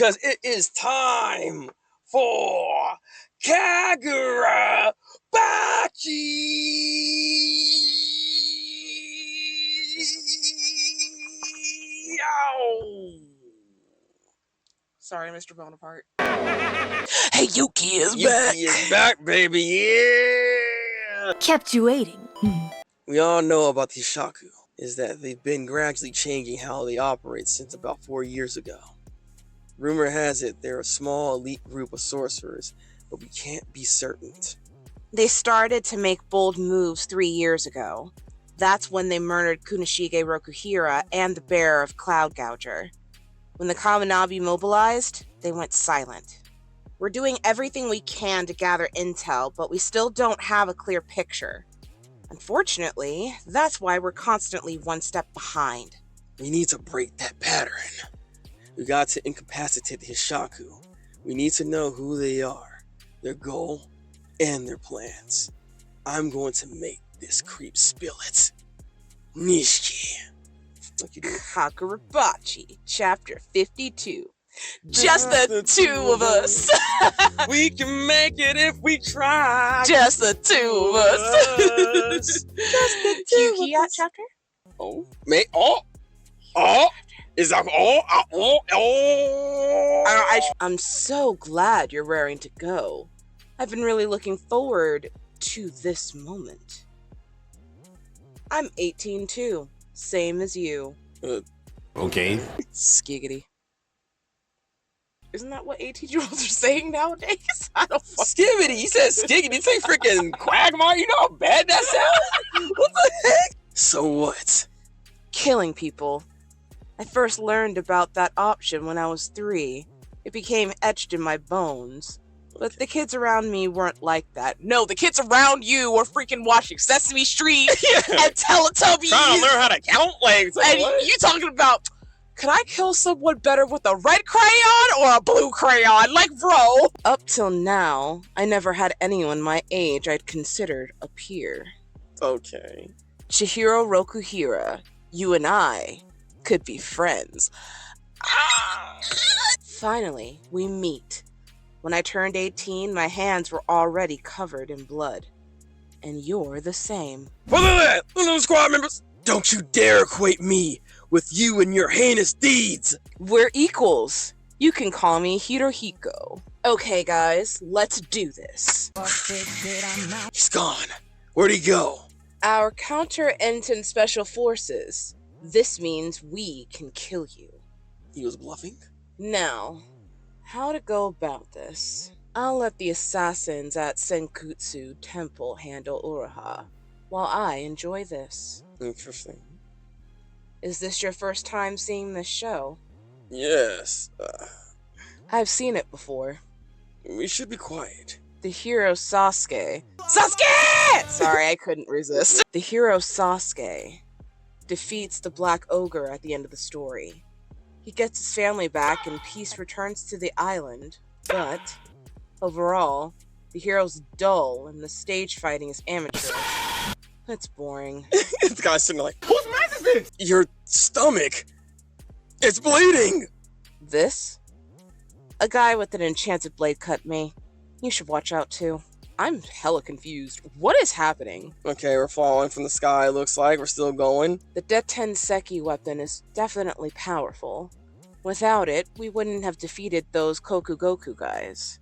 Because it is time for Kagurabachi! Sorry, Mr. Bonaparte. Hey, Yuki is back! Yuki is back, baby, yeah! Kept you waiting. We all know about the Hishaku, is that they've been gradually changing how they operate since about 4 years ago. Rumor has it they're a small elite group of sorcerers, but we can't be certain. They started to make bold moves 3 years ago. That's when they murdered Kunishige Rokuhira and the bearer of Cloud Gouger. When the Kaminabi mobilized, they went silent. We're doing everything we can to gather intel, but we still don't have a clear picture. Unfortunately, that's why we're constantly one step behind. We need to break that pattern. We got to incapacitate the Hishaku. We need to know who they are, their goal, and their plans. I'm going to make this creep spill it. Nishiki. Like you do. Kagurabachi, Chapter 52. Just the two of us. We can make it if we try. Just the two of us. Just the two Yuki of at us. chapter? Oh, mate. Oh. Is that I'm so glad you're raring to go. I've been really looking forward to this moment. I'm 18 too, same as you. Okay. Skiggity. Isn't that what 18-year-olds are saying nowadays? I don't Skibbity, he said skiggity. It's like freaking Quagmire. You know how bad that sounds? What the heck? So what? Killing people. I first learned about that option when I was 3. It became etched in my bones. But the kids around me weren't like that. No, the kids around you were freaking watching Sesame Street and Teletubbies. Trying to learn how to count, like And what? you talking about, could I kill someone better with a red crayon or a blue crayon? Like, bro. Up till now, I never had anyone my age I'd considered a peer. Okay. Chihiro Rokuhira, you and I could be friends. Finally, we meet. When I turned 18, my hands were already covered in blood. And you're the same. Squad members, don't you dare equate me with you and your heinous deeds. We're equals. You can call me Hirohiko. Okay, guys, let's do this. He's gone. Where'd he go? Our counter-ensign special forces. This means we can kill you. He was bluffing? Now, how to go about this? I'll let the assassins at Senkutsu Temple handle Uraha, while I enjoy this. Interesting. Is this your first time seeing this show? Yes. I've seen it before. We should be quiet. The hero Sasuke. Sasuke! Sorry, I couldn't resist. The hero Sasuke defeats the Black Ogre at the end of the story. He gets his family back and peace returns to the island, but overall, the hero's dull and the stage fighting is amateur. That's boring. This guy's sitting there like, whose mess is this? Your stomach. It's bleeding. This? A guy with an enchanted blade cut me. You should watch out too. I'm hella confused. What is happening? Okay, we're falling from the sky, looks like. We're still going. The Deten Seki weapon is definitely powerful. Without it, we wouldn't have defeated those Kokugoku guys.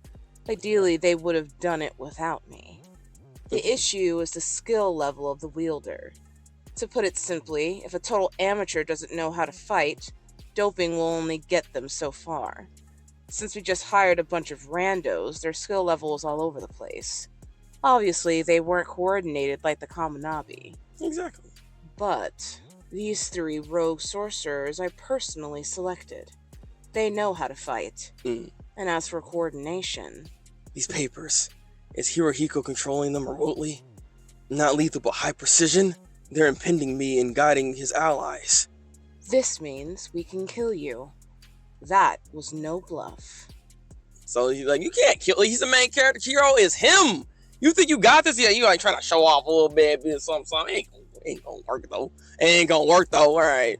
Ideally, they would have done it without me. The issue is the skill level of the wielder. To put it simply, if a total amateur doesn't know how to fight, doping will only get them so far. Since we just hired a bunch of randos, their skill level is all over the place. Obviously, they weren't coordinated like the Kaminabi. Exactly. But these 3 rogue sorcerers I personally selected. They know how to fight. And as for coordination... These papers, is Hirohiko controlling them remotely? Not lethal, but high precision? They're impeding me and guiding his allies. This means we can kill you. That was no bluff. So he's like, you can't kill him. He's the main character. Chihiro is him. You think you got this? Yeah, you like trying to show off a little bit, something. Ain't gonna work though. All right.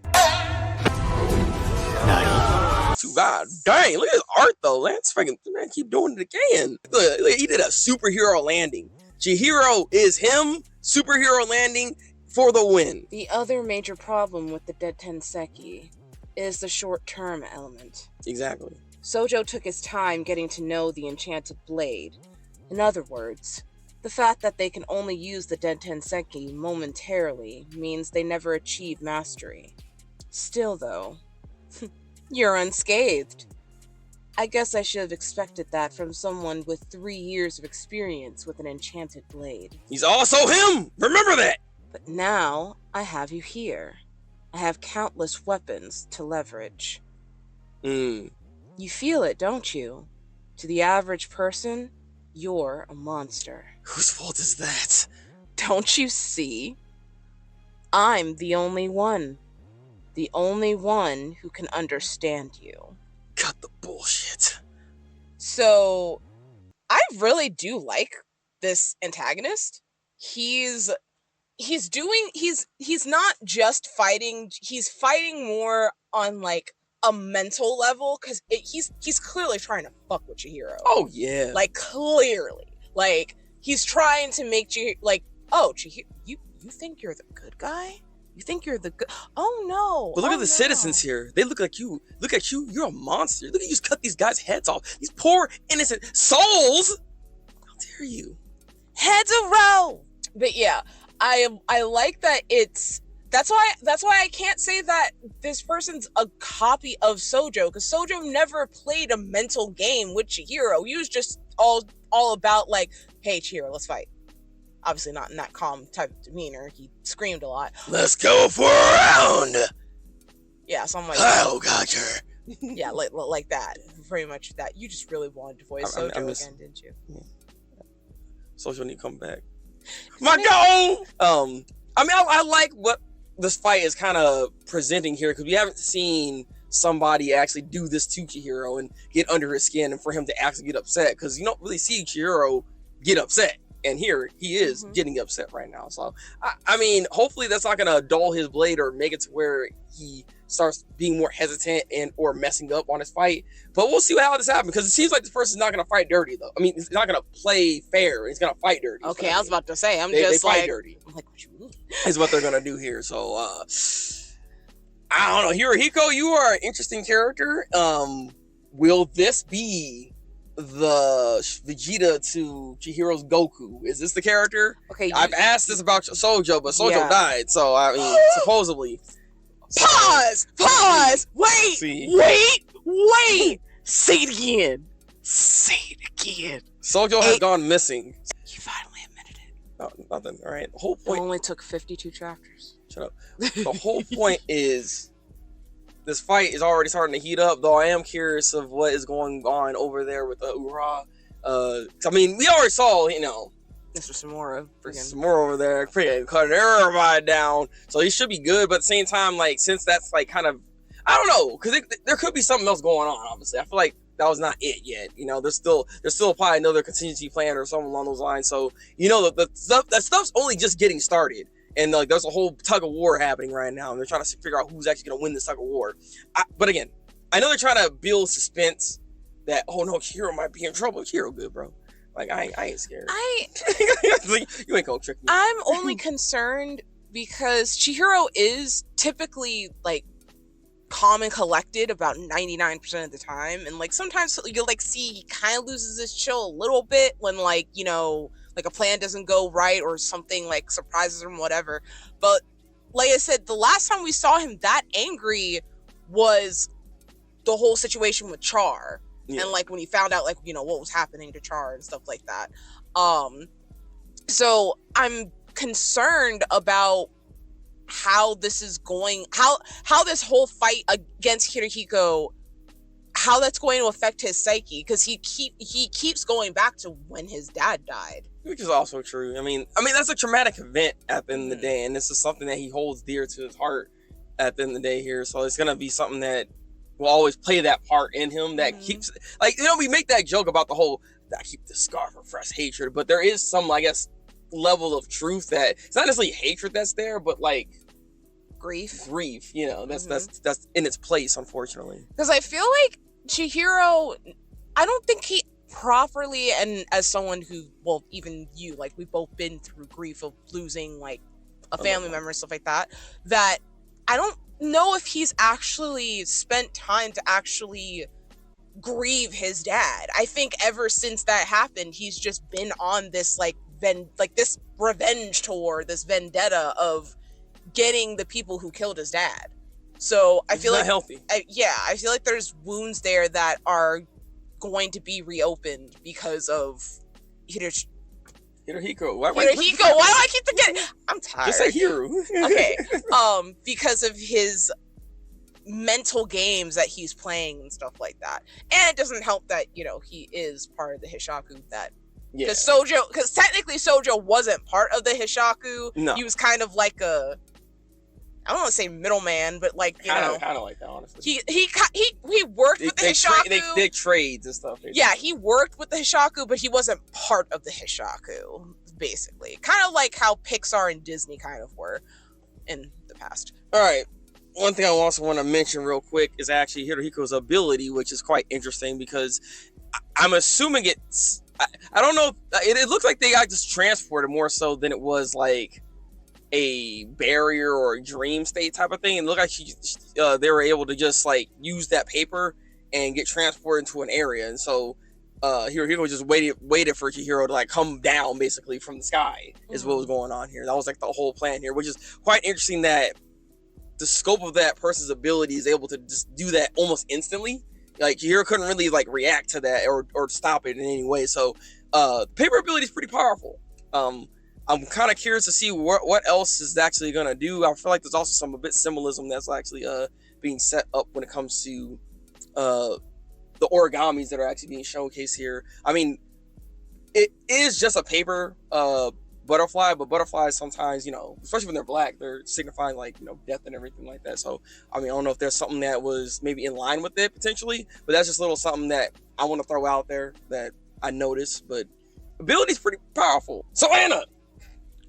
Zetsu. God dang, look at his art though. Let's freaking man keep doing it again. Look, he did a superhero landing. Chihiro is him. Superhero landing for the win. The other major problem with the Dead Tenseki is the short-term element. Exactly. Sojo took his time getting to know the enchanted blade. In other words, the fact that they can only use the Dead Tenseki momentarily means they never achieve mastery. Still though, you're unscathed. I guess I should have expected that from someone with 3 years of experience with an enchanted blade. He's also him! Remember that! But now, I have you here. I have countless weapons to leverage. You feel it, don't you? To the average person, you're a monster. Whose fault is that? Don't you see? I'm the only one. The only one who can understand you. Cut the bullshit. So, I really do like this antagonist. He's not just fighting, he's fighting more on like a mental level, because he's clearly trying to fuck with Chihiro. Oh yeah. Like clearly. Like he's trying to make Chihiro like, oh, Chihiro, you think you're the good guy? You think you're the good? Oh no! But look at the citizens here. They look like you. Look at you. You're a monster. Look at you just cut these guys' heads off. These poor innocent souls. How dare you? Heads a roll. But yeah, I like that it's. That's why I can't say that this person's a copy of Sojo, because Sojo never played a mental game with Chihiro. He was just all about like, hey Chihiro, let's fight. Obviously not in that calm type of demeanor. He screamed a lot. Let's go for a round. Yeah, so I'm like, oh, gotcha. Yeah, like that. Pretty much that. You just really wanted to voice Sojo again, didn't you? Yeah. Sojo need to come back. My dog. I like what this fight is kind of presenting here, because we haven't seen somebody actually do this to Chihiro and get under his skin, and for him to actually get upset, because you don't really see Chihiro get upset. And here he is getting upset right now. So, I mean, hopefully that's not going to dull his blade or make it to where he starts being more hesitant and or messing up on his fight. But we'll see how this happens, because it seems like this person's not going to fight dirty, though. I mean, he's not going to play fair. He's going to fight dirty. Okay, I was about to say, they fight dirty. I'm like, what you mean? Is what they're going to do here. So, I don't know. Hirohiko, you are an interesting character. Will this be the Vegeta to Chihiro's Goku? Is this the character? Okay, I've asked this about Sojo, but Sojo died, so I mean, supposedly. Pause! Wait! Say it again. Sojo has gone missing. You finally admitted it. No, nothing. All right. The whole It point. only took 52 chapters. Shut up. The whole point is, this fight is already starting to heat up, though I am curious of what is going on over there with Ura. I mean, we already saw, Mr. Samura. Samura over there freaking cutting everybody down. So he should be good, but at the same time, like, since that's like kind of, I don't know, because there could be something else going on, obviously. I feel like that was not it yet. There's still probably another contingency plan or something along those lines. So, that stuff's only just getting started. And like, there's a whole tug of war happening right now, and they're trying to figure out who's actually going to win this tug of war. But again, I know they're trying to build suspense that, oh no, Chihiro might be in trouble. Chihiro good, bro. Like, I ain't scared. You ain't gonna trick me. I'm only concerned because Chihiro is typically like calm and collected about 99% of the time, and like sometimes you'll like see he kind of loses his chill a little bit when like a plan doesn't go right or something like surprises him, whatever. But like I said, the last time we saw him that angry was the whole situation with Char. Yeah. And like when he found out like, what was happening to Char and stuff like that. So I'm concerned about how this is going, how this whole fight against Hirohiko, how that's going to affect his psyche, because he keeps going back to when his dad died. Which is also true. I mean that's a traumatic event at the end of the day, and this is something that he holds dear to his heart at the end of the day here. So it's gonna be something that will always play that part in him that keeps, like, we make that joke about the whole I keep the scar for fresh hatred, but there is some, I guess, level of truth that it's not necessarily hatred that's there, but like grief. Grief, you know, that's in its place, unfortunately. Because I feel like Chihiro, I don't think he properly, and as someone who, well, even you, like, we've both been through grief of losing, like, a family member and stuff like that, that I don't know if he's actually spent time to actually grieve his dad. I think ever since that happened, he's just been on this, like, this revenge tour, this vendetta of getting the people who killed his dad. So I feel like healthy. I feel like there's wounds there that are going to be reopened because of Hirohiko. Why do I keep forgetting? I'm tired. Just say Hiro. Okay. Because of his mental games that he's playing and stuff like that. And it doesn't help that, you know, he is part of the Hishaku that because technically Sojo wasn't part of the Hishaku. No. He was kind of like I don't want to say middleman, but like, you know, kind of like that, honestly. He worked with the Hishaku. They did trades and stuff. Yeah, he worked with the Hishaku, but he wasn't part of the Hishaku, basically. Kind of like how Pixar and Disney kind of were in the past. All right. One thing I also want to mention real quick is actually Hirohiko's ability, which is quite interesting because I'm assuming it's... I don't know. It looks like they got just transported more so than it was like a barrier or a dream state type of thing. And it looked like they were able to just like use that paper and get transported into an area. And so Hirohiko just waited for Chihiro to like come down basically from the sky is what was going on here. That was like the whole plan here, which is quite interesting that the scope of that person's ability is able to just do that almost instantly. Like Chihiro couldn't really like react to that or stop it in any way. So paper ability is pretty powerful. I'm kind of curious to see what else is actually gonna do. I feel like there's also some a bit symbolism that's actually being set up when it comes to the origamis that are actually being showcased here. I mean, it is just a paper butterfly, but butterflies sometimes, you know, especially when they're black, they're signifying like, you know, death and everything like that. So I mean, I don't know if there's something that was maybe in line with it potentially, but that's just a little something that I want to throw out there that I noticed. But ability's pretty powerful. So Anna,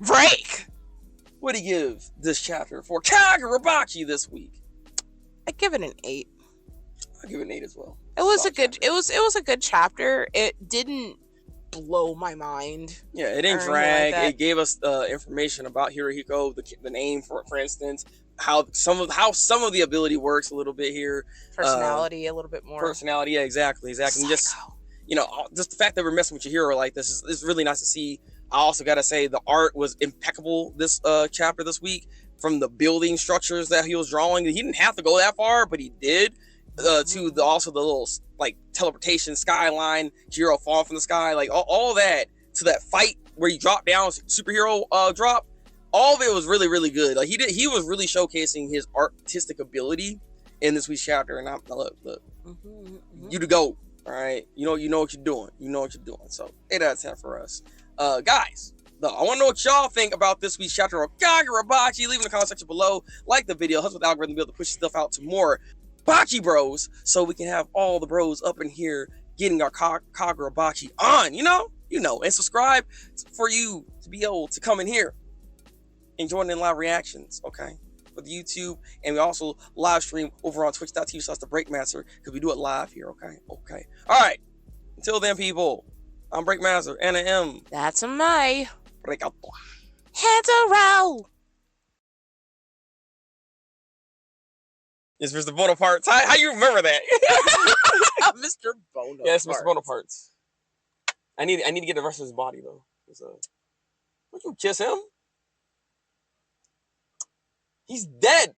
Break. what do you give this chapter for Kagurabachi this week? I give it an 8. I'll give it an 8 as well. It was a good. It was a good chapter. It didn't blow my mind. Yeah, it didn't drag. Like it gave us information about Hirohiko, the name for instance, how some of the ability works a little bit here. Personality a little bit more. Personality, yeah, exactly. Psycho. Just, you know, just the fact that we're messing with your hero like this is really nice to see. I also gotta say the art was impeccable this chapter this week. From the building structures that he was drawing, he didn't have to go that far, but he did. To also the little like teleportation skyline, Chihiro falling from the sky, like all that, to that fight where he dropped down, superhero drop, all of it was really, really good. Like he was really showcasing his artistic ability in this week's chapter. And look, you to go, all right. You know what you're doing. You know what you're doing. So 8 out of 10 for us, guys. Though, I want to know what y'all think about this week's chapter of Kagurabachi. Leave in the comment section below. Like the video, helps with the algorithm to be able to push stuff out to more Bachi bros, so we can have all the bros up in here getting our Kagurabachi on, you know, and subscribe for you to be able to come in here and join in live reactions, okay, with YouTube. And we also live stream over on twitch.tv/Thabreakmaster because we do it live here, okay. All right, until then, people, I'm Breakmaster, and I am That's a my Breakout. heads a roll. It's Mr. Bonaparte. How you remember that? Mr. Bonaparte. Yes, Mr. Bonaparte. I need to get the rest of his body though. Would you kiss him? He's dead.